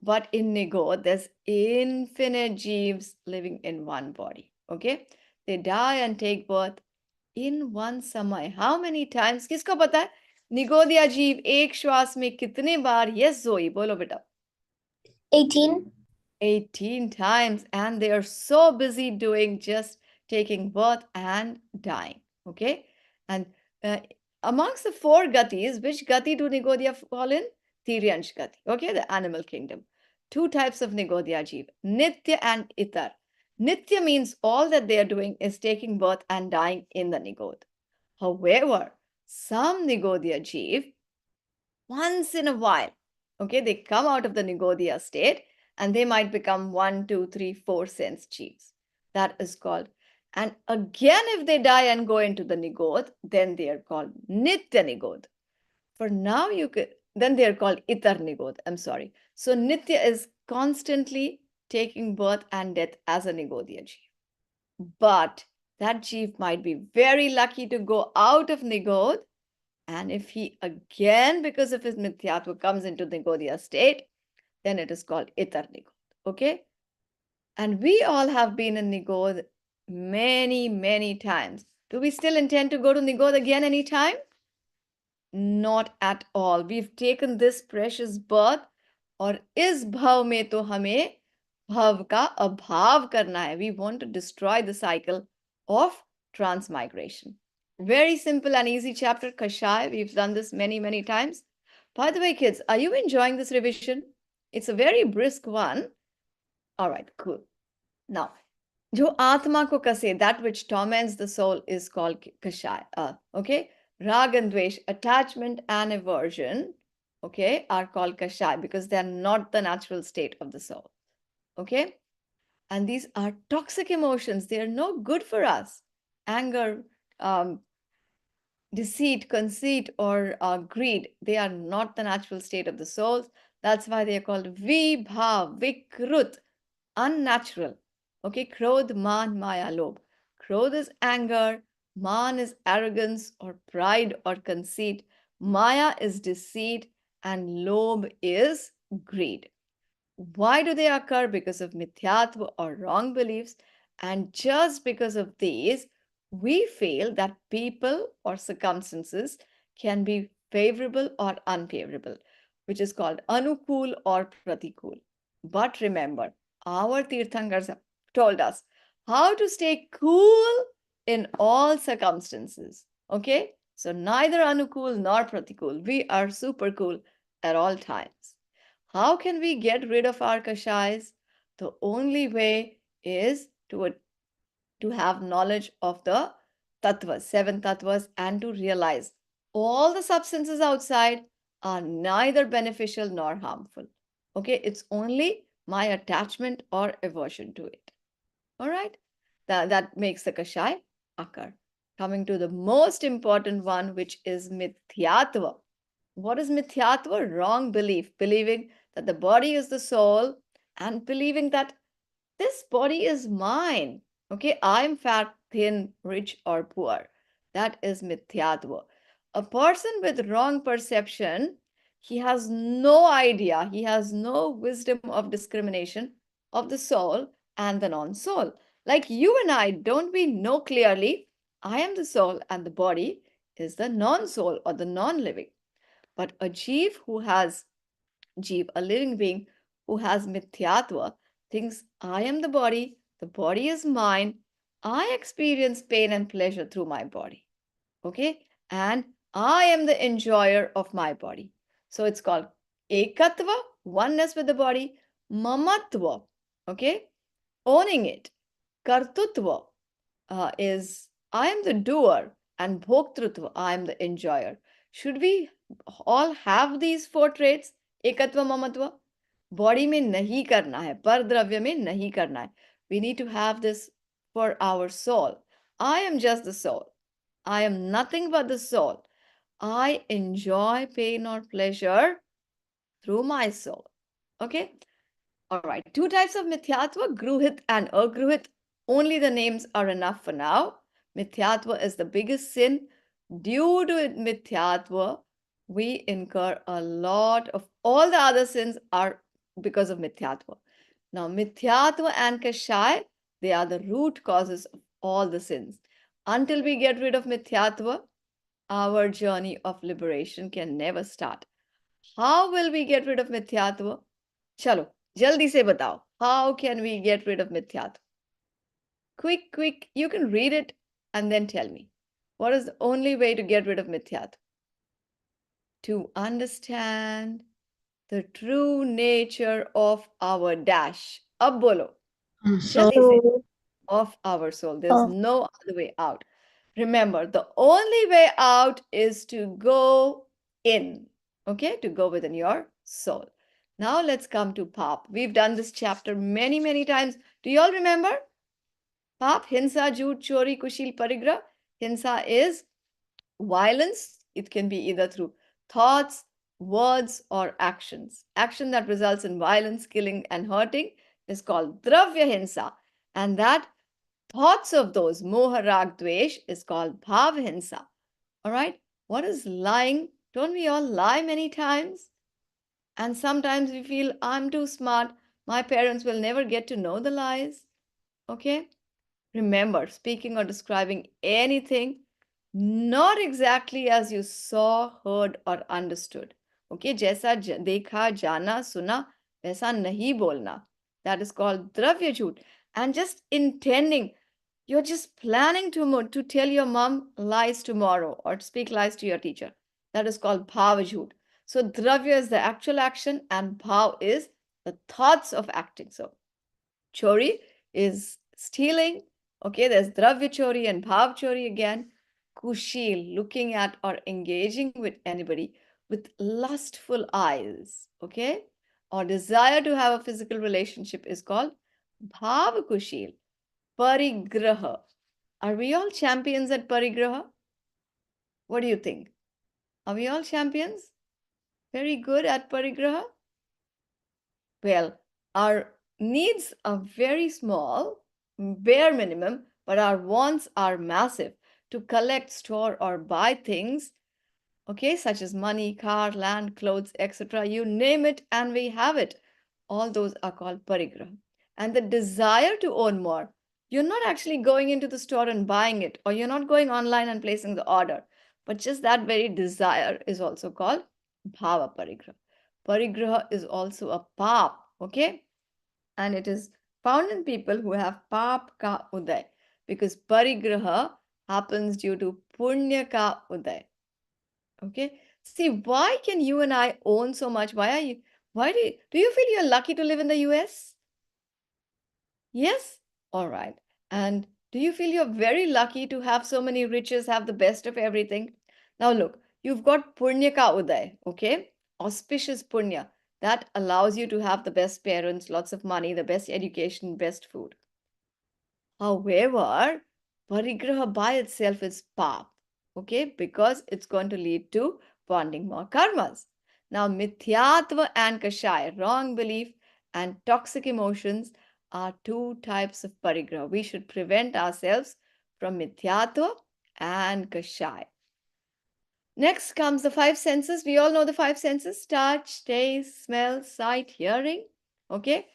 But in Nigod, there's infinite Jeeves living in one body. Okay? They die and take birth in one samay. How many times? किसको पता है? निगोदिया जीव एक श्वास में कितने बार? Yes, Zoe, बोलो बेटा.
18.
18 times, and they are so busy doing just taking birth and dying. Okay, and amongst the 4 gatis, which gati do Nigodya fall in? Tiryansh gati. Okay, the animal kingdom. 2 types of Nigodya jeev, Nitya and Itar. Nitya means all that they are doing is taking birth and dying in the Nigod. However, some Nigodya jeev, once in a while, okay, they come out of the Nigodya state and they might become 1, 2, 3, 4 sense jeeves. That is called. And again, if they die and go into the Nigod, then they are called Nitya Nigod. For now, then they are called Itar Nigod. I'm sorry. So Nitya is constantly taking birth and death as a Nigodya jeev. But that jeev might be very lucky to go out of Nigod And if he again, because of his mithyatva, comes into Nigodya state, then it is called Itar Nigod. Okay? And we all have been in Nigod many, many times. Do we still intend to go to Nigod again anytime? Not at all. We've taken this precious birth, और इस भाव में तो हमें भाव का अभाव करना है. We want to destroy the cycle of transmigration. Very simple and easy chapter, Kashai. We've done this many, many times. By the way, kids, are you enjoying this revision? It's a very brisk one. All right, cool. Now, जो आत्मा को कसे, that which torments the soul is called kashai. Okay, rag and dvesh, attachment and aversion, okay, are called kashai because they are not the natural state of the soul. Okay, and these are toxic emotions. They are no good for us. Anger, deceit, conceit, or greed, they are not the natural state of the soul. That's why they are called vibhav, vikrut, unnatural. Okay, krodh, man, maya, lobh. Krodh is anger, man is arrogance or pride or conceit, maya is deceit, and lobh is greed. Why do they occur? Because of mithyatva or wrong beliefs. And just because of these, we feel that people or circumstances can be favorable or unfavorable, which is called anukul or pratikul. But remember, our Tirthankars have told us how to stay cool in all circumstances. Okay? So neither anukul nor pratikul. We are super cool at all times. How can we get rid of our kashais? The only way is to have knowledge of the tattvas, 7 tattvas, and to realize all the substances outside are neither beneficial nor harmful. Okay, it's only my attachment or aversion to it. All right, that makes the kashai occur. Coming to the most important one, which is mithyatva. What is mithyatva? Wrong belief, believing that the body is the soul and believing that this body is mine. Okay, I'm fat, thin, rich, or poor. That is mithyatva. A person with wrong perception, he has no idea, he has no wisdom of discrimination of the soul and the non soul. Like you and I, don't we know clearly? I am the soul and the body is the non soul or the non living. But a jeev who has a living being who has mithyatva, thinks I am the body is mine, I experience pain and pleasure through my body. Okay? And I am the enjoyer of my body. So it's called ekatva, oneness with the body, mamatva, okay? Owning it. Kartutva is I am the doer, and bhoktrutva, I am the enjoyer. Should we all have these 4 traits? Ekatva, mamatva. Body में नहीं करना है, पर द्रव्य में नहीं करना है. We need to have this for our soul. I am just the soul. I am nothing but the soul. I enjoy pain or pleasure through my soul. Okay? All right. 2 types of mithyatva, gruhit and agruhit. Only the names are enough for now. Mithyatva is the biggest sin. Due to mithyatva, we incur a lot of all the other sins are because of mithyatva. Now, mithyatva and kashai, they are the root causes of all the sins. Until we get rid of mithyatva, our journey of liberation can never start. How will we get rid of mithyatva? Chalo, jaldi se batao. How can we get rid of mithyatva? Quick, you can read it and then tell me. What is the only way to get rid of mithyatva? To understand the true nature of our dash. Ab bolo. Jaldi se. Of our soul. There's no other way out. Remember, the only way out is to go in. Okay, to go within your soul. Now let's come to Pap. We've done this chapter many, many times. Do you all remember? Pap, hinsa, jhoot, chori, kushil, parigrah. Hinsa is violence. It can be either through thoughts, words, or actions. Action that results in violence, killing, and hurting is called dravya hinsa. And that thoughts of those, moha, rag, dvesh, is called bhav hinsa. All right? What is lying? Don't we all lie many times? And sometimes we feel, I'm too smart. My parents will never get to know the lies. Okay? Remember, speaking or describing anything not exactly as you saw, heard, or understood. Okay? जैसा देखा, जाना, सुना, वैसा नहीं बोलना. That is called द्रव्य झूठ. And just intending, you're just planning to tell your mom lies tomorrow or to speak lies to your teacher. That is called bhava jhoot. So dravya is the actual action and bhav is the thoughts of acting. So chori is stealing. Okay, there's dravya chori and bhav chori again. Kushil, looking at or engaging with anybody with lustful eyes. Okay, or desire to have a physical relationship is called bhav kushil. Parigraha. Are we all champions at parigraha? What do you think? Are we all champions? Very good at parigraha? Well, our needs are very small, bare minimum, but our wants are massive. To collect, store, or buy things, okay, such as money, car, land, clothes, etc. You name it and we have it. All those are called parigraha. And the desire to own more, you're not actually going into the store and buying it, or you're not going online and placing the order, but just that very desire is also called bhava parigraha. Parigraha is also a pap, okay? And it is found in people who have pap ka uday, because parigraha happens due to punya ka uday. Okay. See, why can you and I own so much? Why do you feel you're lucky to live in the US? Yes? All right. And do you feel you're very lucky to have so many riches, have the best of everything? Now look, you've got punya ka uday, okay? Auspicious punya. That allows you to have the best parents, lots of money, the best education, best food. However, parigraha by itself is pap, okay, because it's going to lead to bonding more karmas. Now, mithyatva and kashaya, wrong belief and toxic emotions are two types of parigraha. We should prevent ourselves from mithyatva and kashaya. Next comes the five senses. We all know the five senses: touch, taste, smell, sight, hearing. Okay.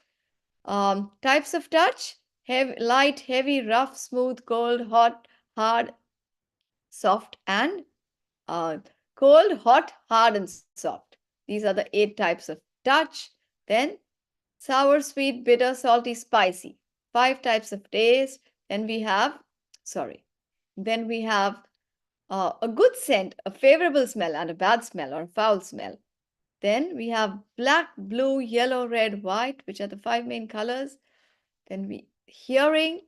Types of touch: light, heavy, rough, smooth, cold, hot, hard, soft, and uh, cold, hot, hard, and soft. These are the 8 types of touch. Then sour, sweet, bitter, salty, spicy. 5 types of taste. Then we have, sorry, then we have a good scent, a favorable smell, and a bad smell or a foul smell. Then we have black, blue, yellow, red, white, which are the 5 main colors. Then we hearing,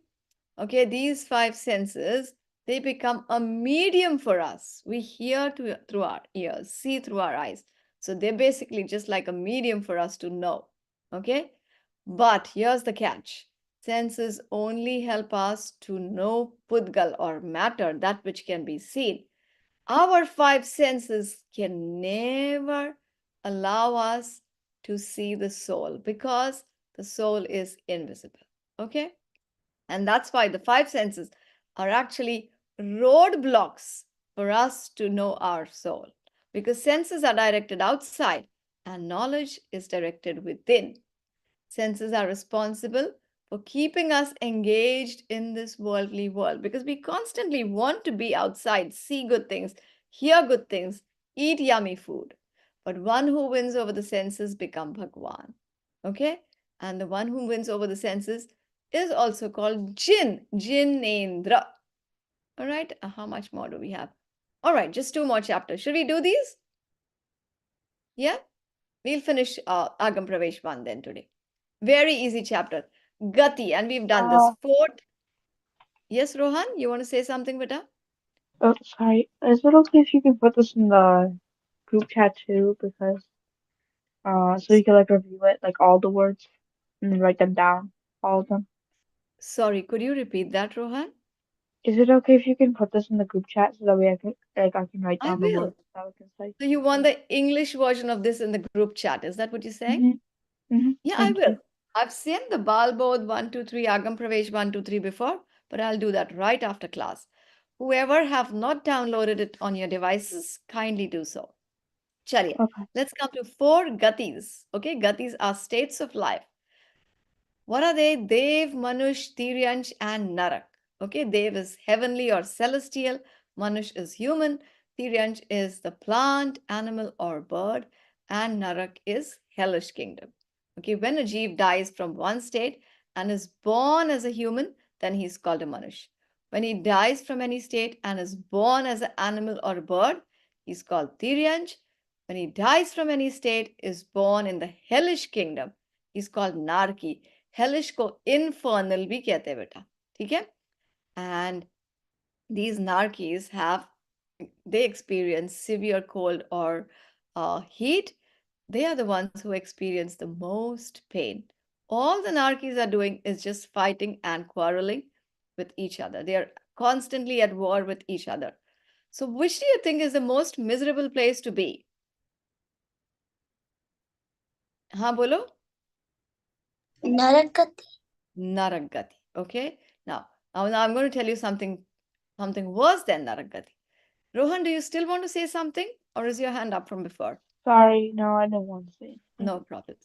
okay, these 5 senses, they become a medium for us. We hear through our ears, see through our eyes. So they're basically just like a medium for us to know. Okay, but here's the catch: senses only help us to know pudgal or matter, that which can be seen. Our 5 senses can never allow us to see the soul, because the soul is invisible. Okay, and that's why the 5 senses are actually roadblocks for us to know our soul, because senses are directed outside and knowledge is directed within. Senses are responsible for keeping us engaged in this worldly world, because we constantly want to be outside, see good things, hear good things, eat yummy food. But one who wins over the senses become Bhagwan. Okay? And the one who wins over the senses is also called Jin, Jinendra. All right? How much more do we have? All right, just 2 more chapters. Should we do these? Yeah? We'll finish Agam Pravesh 1 then today. Very easy chapter. Gati, and we've done this. 4th. Yes, Rohan, you want to say something, beta?
Oh, sorry. Is it okay if you can put this in the group chat too? Because so you can like review it, like all the words, and then write them down, all of them.
Sorry, could you repeat that, Rohan?
Is it okay if you can put this in the group chat so that way I can write
I
down the
will.
words that we can say?
So you want the English version of this in the group chat. Is that what you're saying? Yeah, I
Thank
will.
you.
I've seen the Balbodh 1, 2, 3, Agam Pravesh 1, 2, 3 before, but I'll do that right after class. Whoever have not downloaded it on your devices, kindly do so. Chaliye,
Okay.
let's come to 4 gatis. Okay, gatis are states of life. What are they? Dev, Manush, Tiryansh, and Narak. Okay, Dev is heavenly or celestial, Manush is human, Tiryansh is the plant, animal, or bird, and Narak is hellish kingdom. Okay, when a jeev dies from one state and is born as a human, then he is called a Manush. When he dies from any state and is born as an animal or bird, he is called Tiryansh. When he dies from any state, is born in the hellish kingdom, he is called Narki. Hellish को infernal भी कहते हैं बेटा, ठीक है? And these narkies they experience severe cold or heat. They are the ones who experience the most pain. All the narkies are doing is just fighting and quarreling with each other. They are constantly at war with each other. So which do you think is the most miserable place to be? हाँ बोलो.
Narakati.
Naragati. Okay. Now I'm going to tell you something worse than Naragati. Rohan, do you still want to say something, or is your hand up from before?
Sorry, no, I didn't want to say anything.
No problem.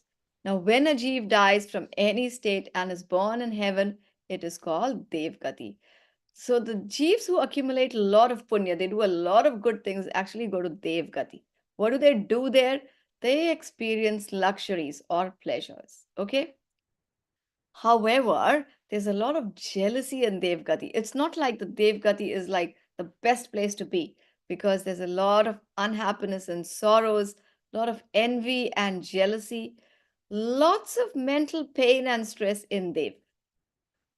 Now, when a jeev dies from any state and is born in heaven, it is called Devgati. So the jeevs who accumulate a lot of punya, they do a lot of good things, actually go to Devgati. What do they do there? They experience luxuries or pleasures. Okay. However, there's a lot of jealousy in Devgati. It's not like the Devgati is like the best place to be, because there's a lot of unhappiness and sorrows, a lot of envy and jealousy, lots of mental pain and stress in Dev.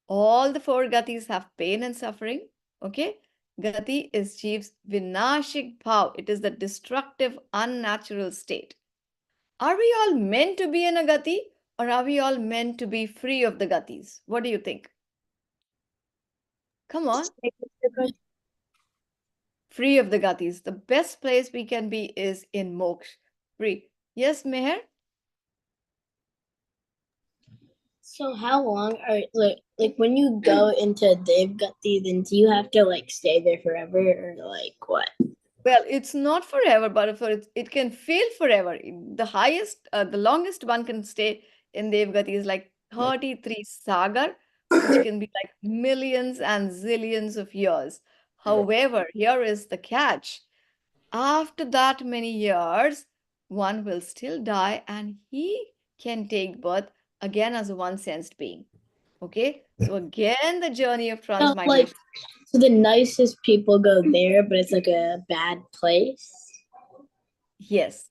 All the 4 gatis have pain and suffering. Okay? Gati is Jeev's vinashik bhav. It is the destructive, unnatural state. Are we all meant to be in a gati, or are we all meant to be free of the gatis? What do you think? Come on. Free of the gatis. The best place we can be is in moksha. Free. Yes, Meher?
So how long are like when you go into Devgati, then do you have to like stay there forever or like what?
Well, it's not forever, but it can feel forever. The longest one can stay in Devgati is like 33 sagar, which can be like millions and zillions of years. However, here is the catch. After that many years, one will still die and he can take birth again as a one-sensed being. Okay? So again, the journey of
So
transmigration.
so the nicest people go there, but it's like a bad place.
Yes.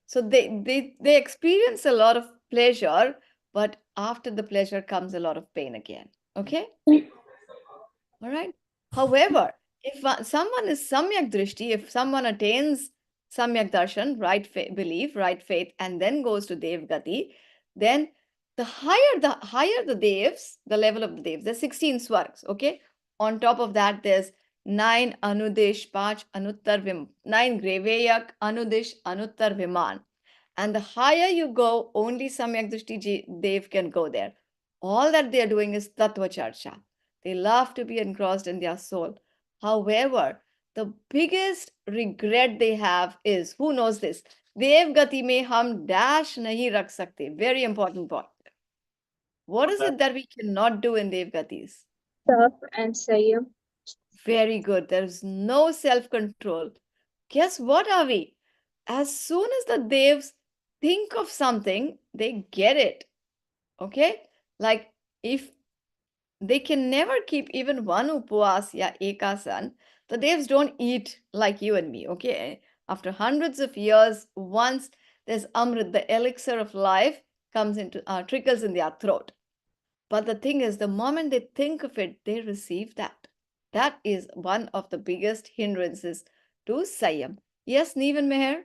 So they experience a lot of pleasure, but after the pleasure comes a lot of pain again. Okay? All right. However, if someone is samyak drishti, if someone attains samyak darshan, right belief, right faith, and then goes to devgati, then the higher the devs, the level of the devs, there's 16 swargs. Okay. On top of that, there's 9 anudesh, 5 anuttar 9 greveyak, anudesh, anuttar viman. And the higher you go, only samyak drishti dev can go there. All that they are doing is tattva charcha. They love to be engrossed in their soul. However, the biggest regret they have is, who knows this? Dev gati mein hum dash nahi rakh sakte. Very important point. What is it that we cannot do in Dev gatis?
Stop and Sayam.
Very good. There is no self-control. Guess what are we? As soon as the devs think of something, they get it. Okay? Like if they can never keep even one upvas ya ekasan. The devs don't eat like you and me, okay? After hundreds of years, once there's amrit, the elixir of life trickles in their throat. But the thing is, the moment they think of it, they receive that. That is one of the biggest hindrances to Sayam. Yes, Neevan Meher?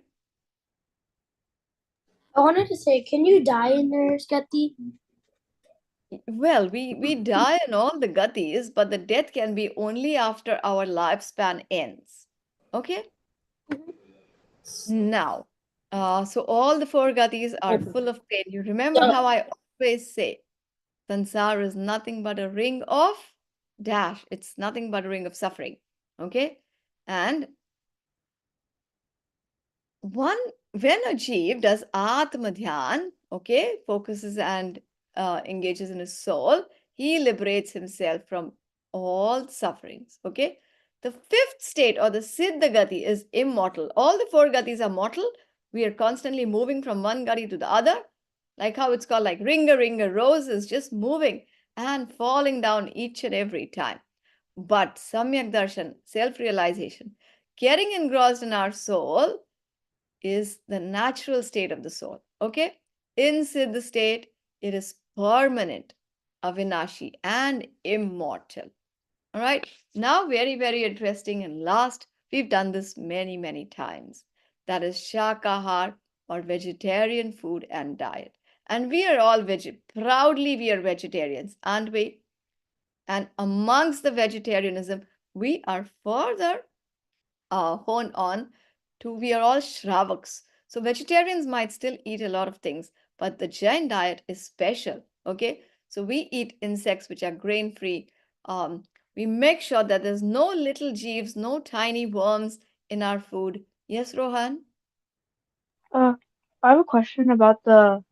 I wanted to say, can you die in there, Skati?
Well, we die in all the gatis, but the death can be only after our lifespan ends. Okay? Now, so all the 4 gatis are full of pain. You remember
So,
how I always say, Sansar is nothing but a ring of dash. It's nothing but a ring of suffering. Okay. And when a jeev does atmadhyan, okay, focuses and engages in his soul, he liberates himself from all sufferings. Okay. The fifth state or the siddha gati is immortal. All the four gatis are mortal. We are constantly moving from one gati to the other, like how it's called, like ringa ringa rose is just moving and falling down each and every time. But samyak darshan, self realization, getting engrossed in our soul, is the natural state of the soul. Okay? In Siddha state, it is permanent, avinashi, and immortal. All right? Now, very, very interesting. And last, we've done this many, many times. That is Shakahar or vegetarian food and diet. And we are all proudly we are vegetarians, aren't we? And amongst the vegetarianism, we are further honed on to we are all Shravaks. So vegetarians might still eat a lot of things, but the Jain diet is special. Okay, so we eat insects which are grain free. We make sure that there's no little jeeves, no tiny worms in our food. Yes, Rohan?
Uh, I have a question about the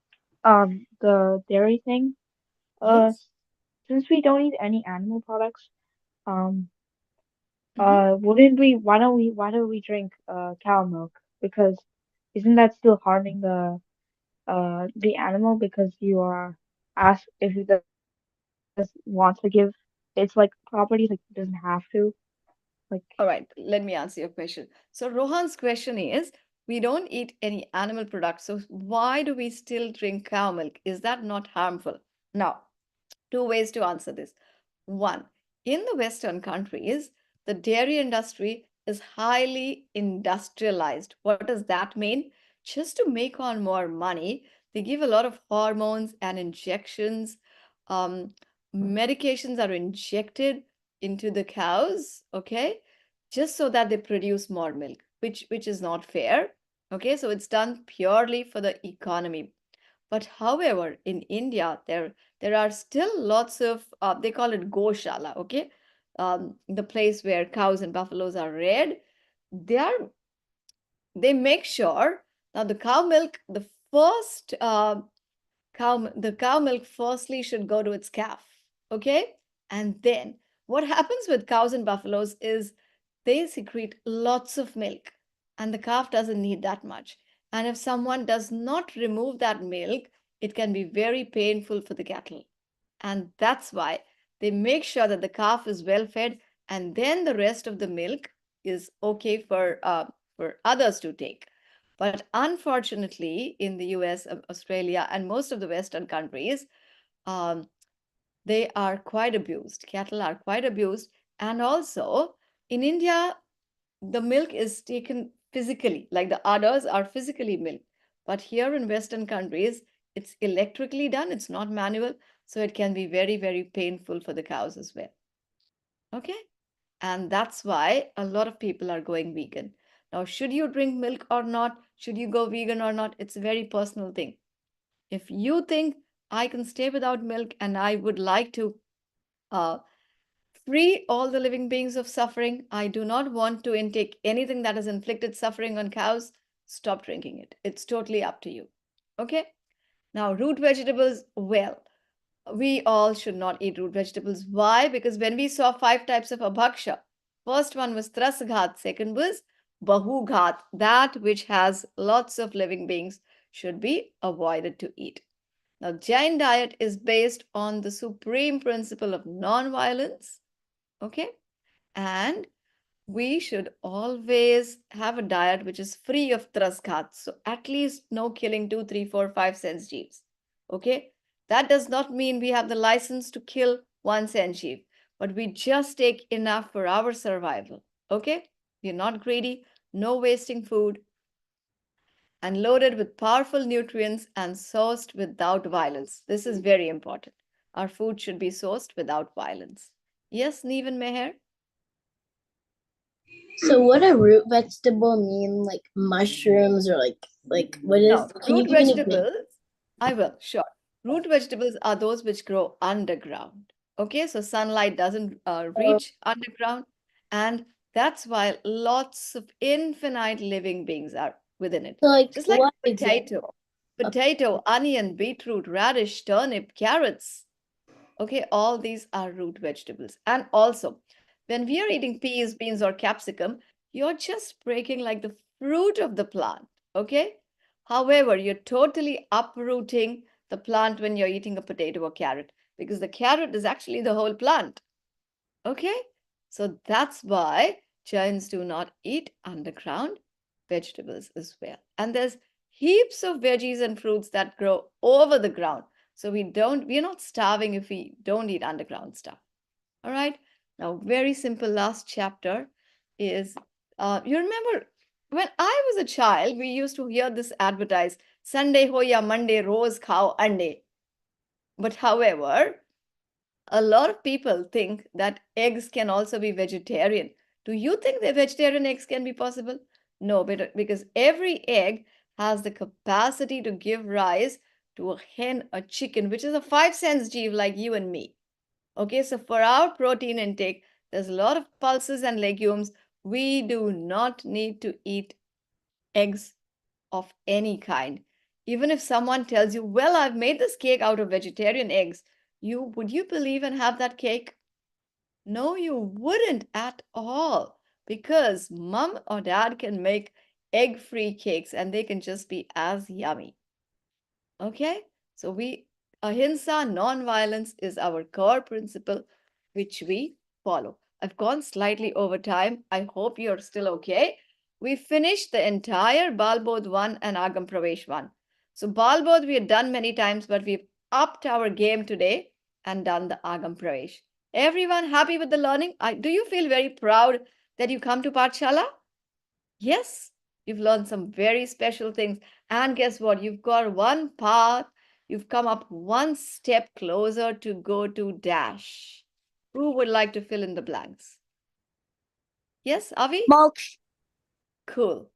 dairy thing. Uh,
Yes.
s- since we don't eat any animal products, um,
Mhm.
why don't we drink cow milk? Because isn't that still harming the animal because you are asked if it does want to give it's like property like it doesn't have to like
All right, let me answer your question. So Rohan's question is, we don't eat any animal products, so why do we still drink cow milk? Is that not harmful? Now, two ways to answer this. One, in the Western countries, the dairy industry is highly industrialized. What does that mean? Just to make on more money, they give a lot of hormones and injections. Um, Medications are injected into the cows, okay, just so that they produce more milk, which is not fair. Okay, so it's done purely for the economy. But however, in India, there are still lots of they call it goshala, okay, the place where cows and buffaloes are reared. They are they make sure now the cow milk, first the cow milk firstly should go to its calf, okay, and then what happens with cows and buffaloes is they secrete lots of milk, and the calf doesn't need that much. And if someone does not remove that milk, it can be very painful for the cattle. And that's why they make sure that the calf is well fed, and then the rest of the milk is okay for others to take. But unfortunately, in the US, Australia, and most of the Western countries, um, they are quite abused. Cattle are quite abused. And also in India, the milk is taken physically, like the udders are physically milked. But here in Western countries, it's electrically done, it's not manual. So it can be very, very painful for the cows as well. Okay. And that's why a lot of people are going vegan. Now, should you drink milk or not? Should you go vegan or not? It's a very personal thing. If you think I can stay without milk and I would like to uh, free all the living beings of suffering, I do not want to intake anything that has inflicted suffering on cows, stop drinking it. It's totally up to you. Okay? Now, root vegetables, well, we all should not eat root vegetables. Why? Because when we saw five types of abhaksha, first one was trasghat, second was bahughat, that which has lots of living beings should be avoided to eat. Now, Jain diet is based on the supreme principle of non-violence, okay? And we should always have a diet which is free of trasghat. So at least no killing 2, 3, 4, 5 jeeves. Okay? That does not mean we have the license to kill 1 jeev, but we just take enough for our survival. Okay? We're not greedy, no wasting food, and loaded with powerful nutrients and sourced without violence. This is very important. Our food should be sourced without violence. Yes, Neevan Meher?
So what a root vegetable mean? Like mushrooms or like what is?
No,
Can you
root
give me an example?
vegetables, I will, sure. Root vegetables are those which grow underground. Okay, so sunlight doesn't reach underground, and That's why lots of infinite living beings are within it.
So like
Just like
what
potato, onion, beetroot, radish, turnip, carrots. Okay, all these are root vegetables. And also, when we are eating peas, beans, or capsicum, you're just breaking like the fruit of the plant. Okay. However, you're totally uprooting the plant when you're eating a potato or carrot because the carrot is actually the whole plant. Okay. So that's why giants do not eat underground vegetables as well. And there's heaps of veggies and fruits that grow over the ground. So we're not starving if we don't eat underground stuff. All right. Now, very simple last chapter is you remember when I was a child, we used to hear this advertised Sunday hoya Monday rose khao ande. But however, a lot of people think that eggs can also be vegetarian. Do you think that vegetarian eggs can be possible? No, because every egg has the capacity to give rise to a hen, a chicken, which is a 5 cents jeev like you and me. Okay, so for our protein intake, there's a lot of pulses and legumes. We do not need to eat eggs of any kind. Even if someone tells you, well, I've made this cake out of vegetarian eggs, would you believe and have that cake? No, you wouldn't at all because mom or dad can make egg-free cakes and they can just be as yummy. Okay? So ahimsa, non-violence is our core principle which we follow. I've gone slightly over time. I hope you're still okay. We finished the entire Balbodh 1 and Agam Pravesh 1. So Balbodh we had done many times, but we've upped our game today and done the Agam Pravesh. Everyone happy with the learning? Do you feel very proud that you come to Pathshala? Yes, you've learned some very special things. And guess what? You've got one path. You've come up one step closer to go to Dash. Who would like to fill in the blanks? Yes, Avi?
Mulch.
Cool.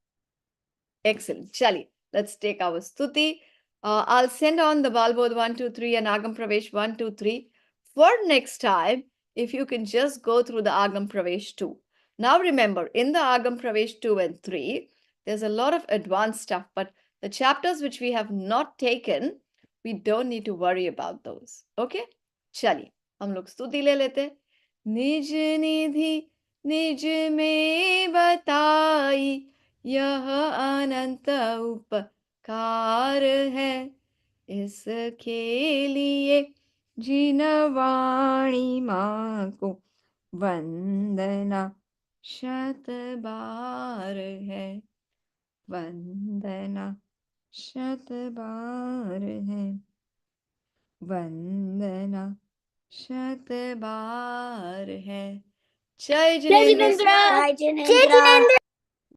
Excellent. Chali, let's take our stuti. I'll send on the Balbodh 1, 2, 3 and Agam Pravesh 1, 2, 3 for next time. If you can just go through the Agam Pravesh 2. Now remember, in the Agam Pravesh 2 and 3, there's a lot of advanced stuff, but the chapters which we have not taken, we don't need to worry about those. Okay? Chali, हम लोग स्तुति ले लेते. निज निधि निज में बताई यह अनंत उपकार है इसके लिए जिनवाणी माँ को वंदना शत बार है वंदना शत बार है वंदना शत बार है जय जिनेन्द्र
Jai Jinendra.